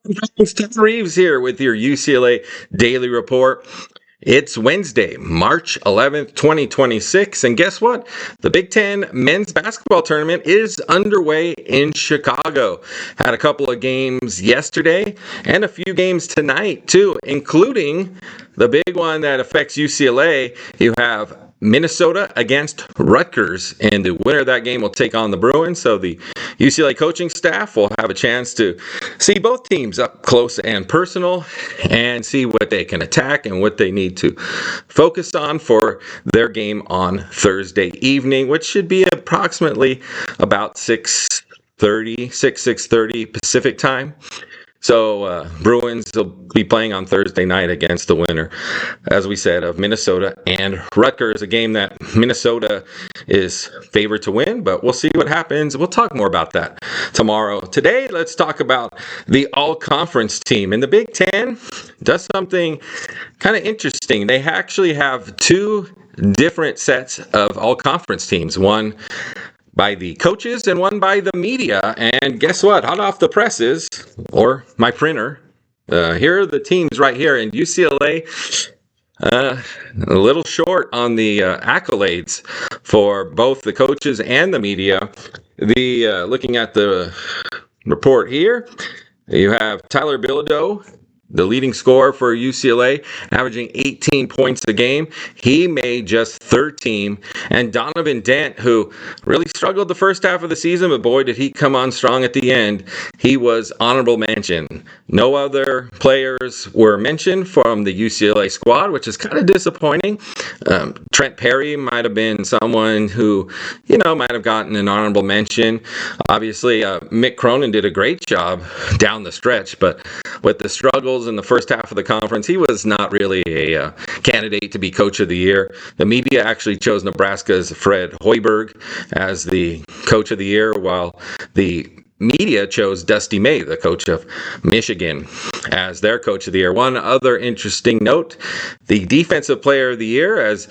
It's Todd Reeves here with your UCLA Daily Report. It's Wednesday, March 11th, 2026, and guess what? The Big Ten men's basketball tournament is underway in Chicago. Had a couple of games yesterday and a few games tonight, too, including the big one that affects UCLA. You have Minnesota against Rutgers, and the winner of that game will take on the Bruins. So the UCLA coaching staff will have a chance to see both teams up close and personal and see what they can attack and what they need to focus on for their game on Thursday evening, which should be approximately about 6:30 Pacific time. So Bruins will be playing on Thursday night against the winner, as we said, of Minnesota and Rutgers, a game that Minnesota is favored to win, but we'll see what happens. We'll talk more about that tomorrow. Today, let's talk about the all-conference team. And the Big Ten does something kind of interesting. They actually have two different sets of all-conference teams, one by the coaches and one by the media. And guess what? Hot off the presses, or my printer, here are the teams right here. And UCLA, a little short on the accolades for both the coaches and the media. Looking at the report here, you have Tyler Bilodeau, the leading scorer for UCLA, averaging 18 points a game. He made just third team. And Donovan Dent, who really struggled the first half of the season, but boy, did he come on strong at the end. He was honorable mention. No other players were mentioned from the UCLA squad, which is kind of disappointing. Trent Perry might have been someone who, might have gotten an honorable mention. Obviously, Mick Cronin did a great job down the stretch, but with the struggles in the first half of the conference, he was not really a candidate to be coach of the year. The media actually chose Nebraska's Fred Hoiberg as the coach of the year, while the media chose Dusty May, the coach of Michigan, as their coach of the year. One other interesting note, the defensive player of the year, as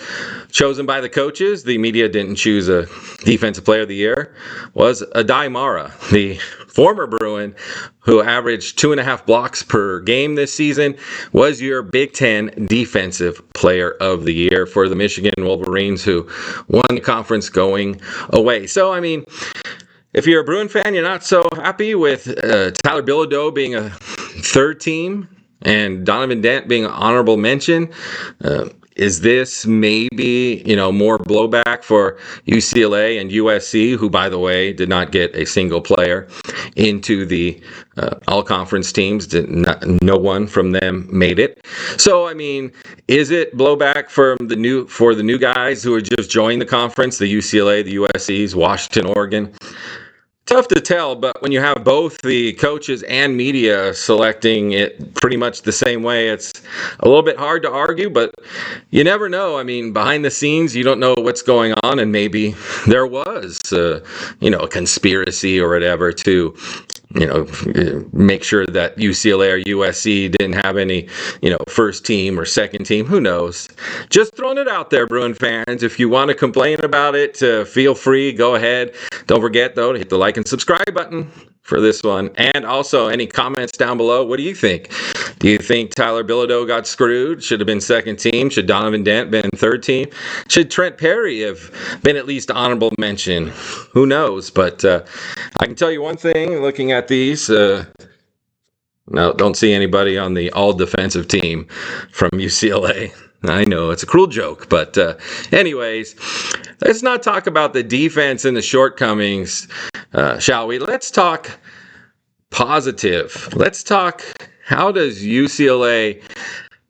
chosen by the coaches, the media didn't choose a defensive player of the year, was Adai Mara, the former Bruin, who averaged 2.5 blocks per game this season, was your Big Ten Defensive Player of the Year for the Michigan Wolverines, who won the conference going away. So, if you're a Bruin fan, you're not so happy with Tyler Bilodeau being a third team and Donovan Dent being an honorable mention. Is this maybe, more blowback for UCLA and USC, who, by the way, did not get a single player into the all-conference teams? No one from them made it. So, is it blowback for the new guys who are just joining the conference, the UCLA, the USCs, Washington, Oregon? Tough to tell, but when you have both the coaches and media selecting it pretty much the same way, it's a little bit hard to argue, but you never know. Behind the scenes, you don't know what's going on, and maybe there was, a conspiracy or whatever to, make sure that UCLA or USC didn't have any, first team or second team. Who knows? Just throwing it out there, Bruin fans. If you want to complain about it, feel free. Go ahead. Don't forget, though, to hit the like and subscribe button for this one. And also, any comments down below. What do you think? Do you think Tyler Bilodeau got screwed? Should have been second team? Should Donovan Dent been third team? Should Trent Perry have been at least honorable mention? Who knows? But I can tell you one thing, looking at these, no, don't see anybody on the all-defensive team from UCLA. I know, it's a cruel joke, but anyways, let's not talk about the defense and the shortcomings, shall we? Let's talk positive. Let's talk, how does UCLA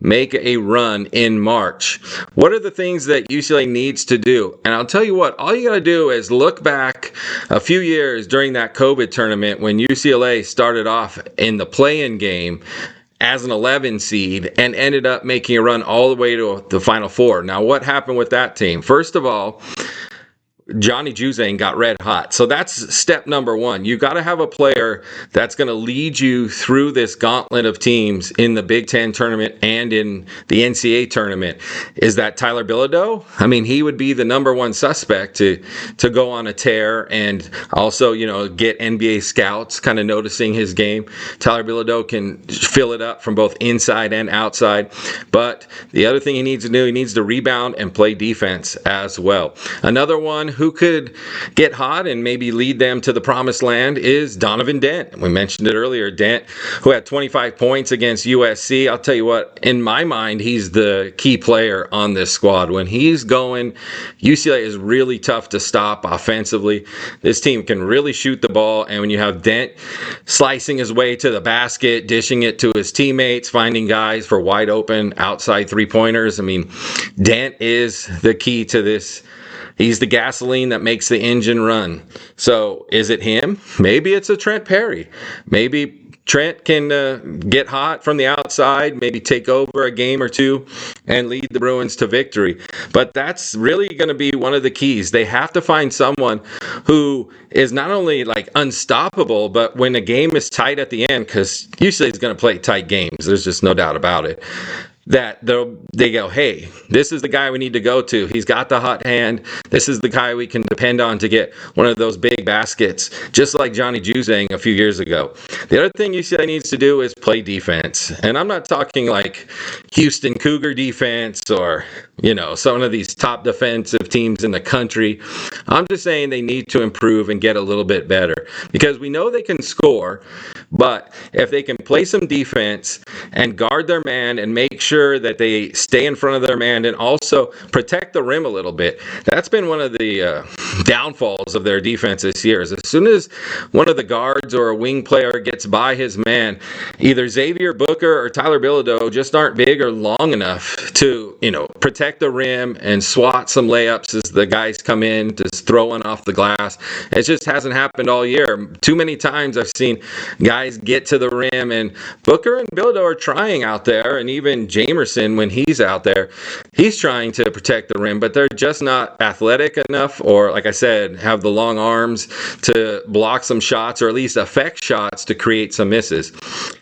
make a run in March? What are the things that UCLA needs to do? And I'll tell you what, all you got to do is look back a few years during that COVID tournament when UCLA started off in the play-in game as an 11 seed and ended up making a run all the way to the Final Four. Now, what happened with that team? First of all, Johnny Juzang got red hot. So that's step number one. You got to have a player that's going to lead you through this gauntlet of teams in the Big Ten tournament and in the NCAA tournament. Is that Tyler Bilodeau? I mean, he would be the number one suspect to go on a tear and also, get NBA scouts kind of noticing his game. Tyler Bilodeau can fill it up from both inside and outside. But the other thing he needs to do, he needs to rebound and play defense as well. Another one who could get hot and maybe lead them to the promised land is Donovan Dent. We mentioned it earlier. Dent, who had 25 points against USC. I'll tell you what, in my mind, he's the key player on this squad. When he's going, UCLA is really tough to stop offensively. This team can really shoot the ball, and when you have Dent slicing his way to the basket, dishing it to his teammates, finding guys for wide open outside three-pointers, I mean, Dent is the key to this. He's the gasoline that makes the engine run. So is it him? Maybe it's a Trent Perry. Maybe Trent can get hot from the outside, maybe take over a game or two and lead the Bruins to victory. But that's really going to be one of the keys. They have to find someone who is not only like unstoppable, but when a game is tight at the end, because UCLA is going to play tight games, there's just no doubt about it, that they go, hey, this is the guy we need to go to. He's got the hot hand. This is the guy we can depend on to get one of those big baskets, just like Johnny Juzang a few years ago. The other thing UCLA needs to do is play defense. And I'm not talking like Houston Cougar defense or, some of these top defensive teams in the country. I'm just saying they need to improve and get a little bit better, because we know they can score, but if they can play some defense and guard their man and make sure that they stay in front of their man and also protect the rim a little bit. That's been one of the downfalls of their defense this year. As soon as one of the guards or a wing player gets by his man, either Xavier Booker or Tyler Bilodeau just aren't big or long enough to, protect the rim and swat some layups as the guys come in to throw one off the glass. It just hasn't happened all year. Too many times I've seen guys get to the rim, and Booker and Bilodeau are trying out there, and even Jamerson, when he's out there, he's trying to protect the rim, but they're just not athletic enough, or like I said, have the long arms to block some shots or at least affect shots to create some misses.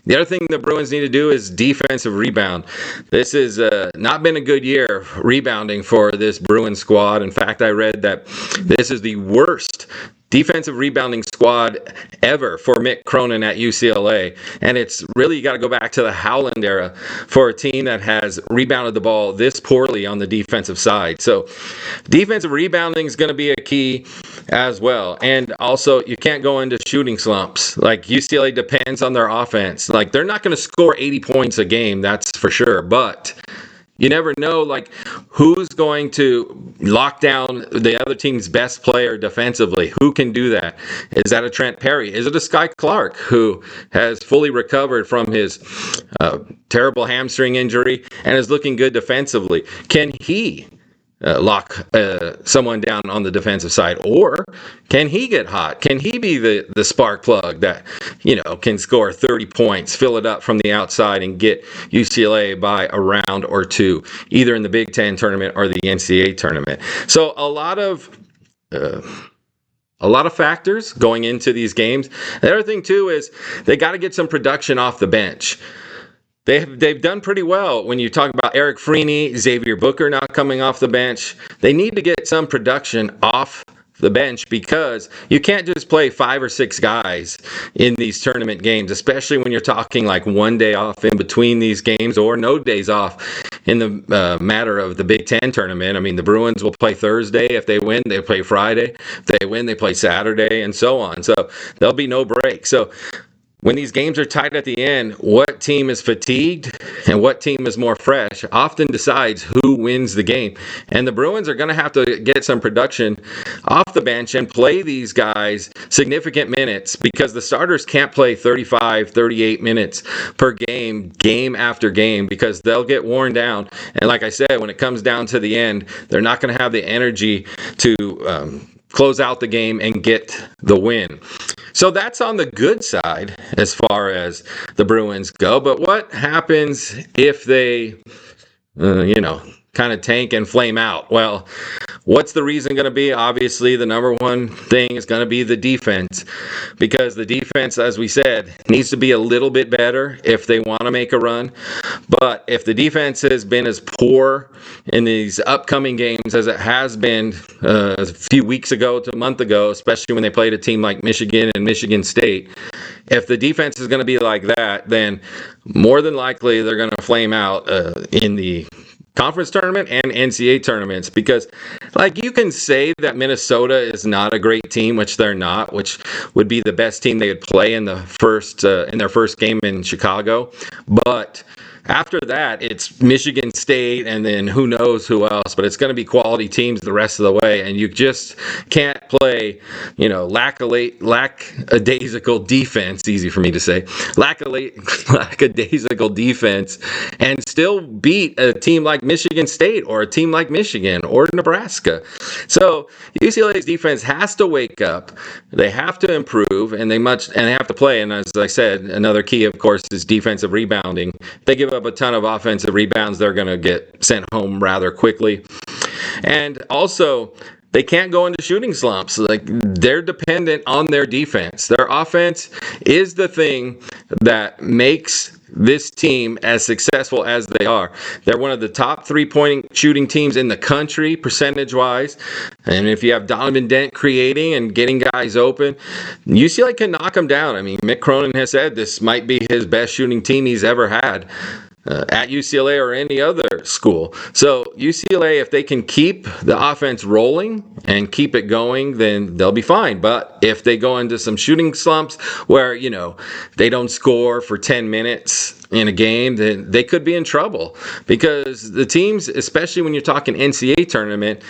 The other thing the Bruins need to do is defensive rebound. This has not been a good year rebounding for this Bruins squad. In fact, I read that this is the worst defensive rebounding squad ever for Mick Cronin at UCLA. And it's really, you got to go back to the Howland era for a team that has rebounded the ball this poorly on the defensive side. So defensive rebounding is going to be a key as well. And also, you can't go into shooting slumps. Like, UCLA depends on their offense. Like, they're not going to score 80 points a game, that's for sure. But you never know, like, who's going to lock down the other team's best player defensively. Who can do that? Is that a Trent Perry? Is it a Sky Clark, who has fully recovered from his terrible hamstring injury and is looking good defensively? Can he lock someone down on the defensive side? Or can he get hot? Can he be the spark plug that, can score 30 points, fill it up from the outside, and get UCLA by a round or two, either in the Big Ten tournament or the NCAA tournament? So a lot of factors going into these games. The other thing too is they got to get some production off the bench. They've done pretty well when you talk about Eric Freeney, Xavier Booker now coming off the bench. They need to get some production off the bench, because you can't just play 5 or 6 guys in these tournament games, especially when you're talking like one day off in between these games or no days off in the matter of the Big Ten tournament. I mean, the Bruins will play Thursday. If they win, they play Friday. If they win, they play Saturday, and so on. So there'll be no break. So when these games are tight at the end, what team is fatigued and what team is more fresh often decides who wins the game. And the Bruins are going to have to get some production off the bench and play these guys significant minutes, because the starters can't play 35, 38 minutes per game, game after game, because they'll get worn down. And like I said, when it comes down to the end, they're not going to have the energy to close out the game and get the win. So that's on the good side as far as the Bruins go. But what happens if they, kind of tank and flame out. Well, what's the reason going to be? Obviously, the number one thing is going to be the defense, because the defense, as we said, needs to be a little bit better if they want to make a run. But if the defense has been as poor in these upcoming games as it has been a few weeks ago to a month ago, especially when they played a team like Michigan and Michigan State, if the defense is going to be like that, then more than likely they're going to flame out in the conference tournament and NCAA tournaments, because like you can say that Minnesota is not a great team, which they're not, which would be the best team they would play in their first game in Chicago, but after that, it's Michigan State, and then who knows who else. But it's going to be quality teams the rest of the way, and you just can't play, lackadaisical defense. Easy for me to say, lackadaisical defense, and still beat a team like Michigan State or a team like Michigan or Nebraska. So UCLA's defense has to wake up. They have to improve, and they have to play. And as I said, another key, of course, is defensive rebounding. They give up a ton of offensive rebounds, they're going to get sent home rather quickly. And also, they can't go into shooting slumps. Like, they're dependent on their defense. Their offense is the thing that makes this team as successful as they are. They're one of the top 3-point shooting teams in the country, percentage-wise. And if you have Donovan Dent creating and getting guys open, UCLA can knock them down. I mean, Mick Cronin has said this might be his best shooting team he's ever had. At UCLA or any other school. So UCLA, if they can keep the offense rolling and keep it going, then they'll be fine. But if they go into some shooting slumps where, they don't score for 10 minutes in a game, then they could be in trouble. Because the teams, especially when you're talking NCAA tournament,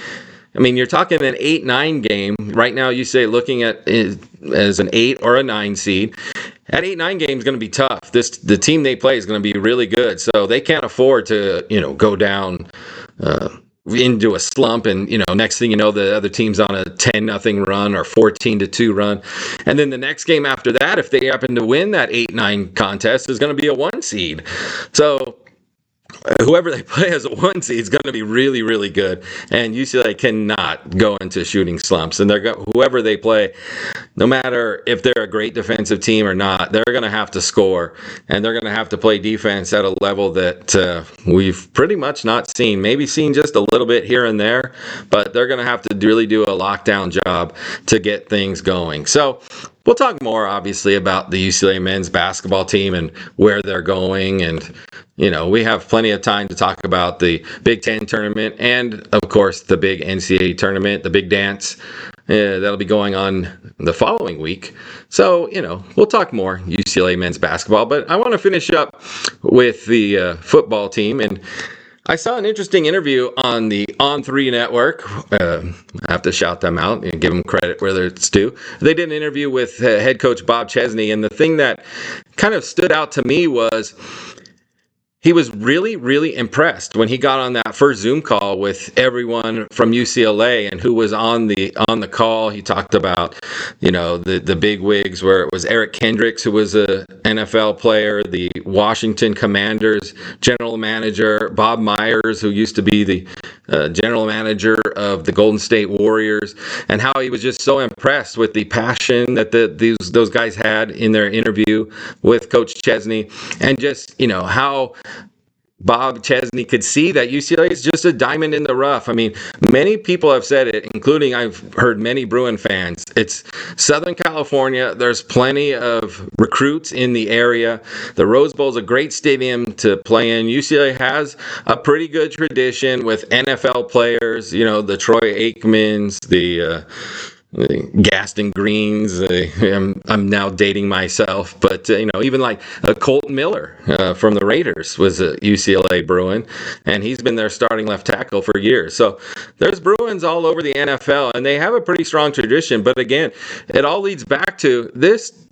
I mean, you're talking an 8-9 game. Right now, UCLA looking at it as an 8 or a 9 seed. That 8-9 game is going to be tough. The team they play is going to be really good, so they can't afford to go down into a slump, and next thing you know, the other team's on a 10-0 run or 14-2 run, and then the next game after that, if they happen to win that 8-9 contest, is going to be a 1 seed. So whoever they play as a 1 seed is going to be really, really good, and UCLA cannot go into shooting slumps. And whoever they play, no matter if they're a great defensive team or not, they're going to have to score, and they're going to have to play defense at a level that we've pretty much not seen. Maybe seen just a little bit here and there, but they're going to have to really do a lockdown job to get things going. So we'll talk more, obviously, about the UCLA men's basketball team and where they're going. And, we have plenty of time to talk about the Big Ten tournament and, of course, the big NCAA tournament, the big dance. That'll be going on the following week. So, we'll talk more UCLA men's basketball. But I want to finish up with the football team. And I saw an interesting interview on the On3 network. I have to shout them out and give them credit where it's due. They did an interview with head coach Bob Chesney, and the thing that kind of stood out to me was he was really, really impressed when he got on that first Zoom call with everyone from UCLA and who was on the call. He talked about, the big wigs, where it was Eric Kendricks, who was a NFL player, the Washington Commanders general manager, Bob Myers, who used to be the general manager of the Golden State Warriors, and how he was just so impressed with the passion that those guys had in their interview with Coach Chesney, and just, how Bob Chesney could see that UCLA is just a diamond in the rough. I mean, many people have said it, including I've heard many Bruin fans. It's Southern California. There's plenty of recruits in the area. The Rose Bowl is a great stadium to play in. UCLA has a pretty good tradition with NFL players, the Troy Aikmans, the Gaston Greens. I'm now dating myself, but even like Colton Miller from the Raiders was a UCLA Bruin, and he's been their starting left tackle for years. So there's Bruins all over the NFL, and they have a pretty strong tradition. But again, it all leads back to this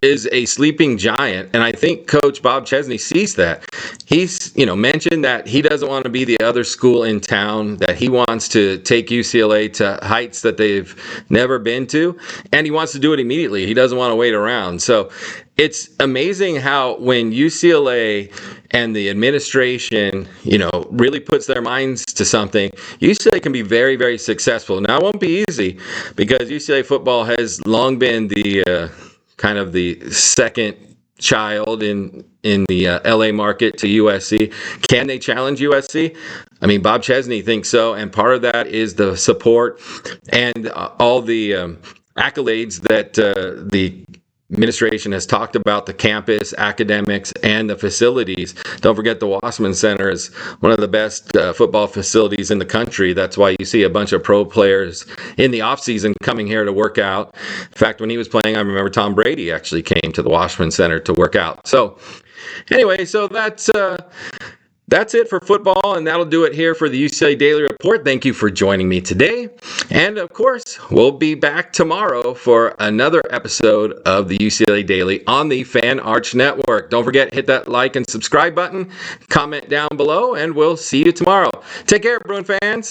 is a sleeping giant, and I think Coach Bob Chesney sees that. He's, mentioned that he doesn't want to be the other school in town, that he wants to take UCLA to heights that they've never been to, and he wants to do it immediately. He doesn't want to wait around. So it's amazing how when UCLA and the administration, really puts their minds to something, UCLA can be very, very successful. Now, it won't be easy because UCLA football has long been the kind of the second child in the LA market to USC. Can they challenge USC? I mean, Bob Chesney thinks so, and part of that is the support and all the accolades that the administration has talked about the campus, academics, and the facilities. Don't forget the Wasserman Center is one of the best football facilities in the country. That's why you see a bunch of pro players in the offseason coming here to work out. In fact, when he was playing, I remember Tom Brady actually came to the Wasserman Center to work out. So anyway, so that's it for football, and that'll do it here for the UCLA Daily Report. Thank you for joining me today. And, of course, we'll be back tomorrow for another episode of the UCLA Daily on the Fan Arch Network. Don't forget, hit that like and subscribe button, comment down below, and we'll see you tomorrow. Take care, Bruin fans.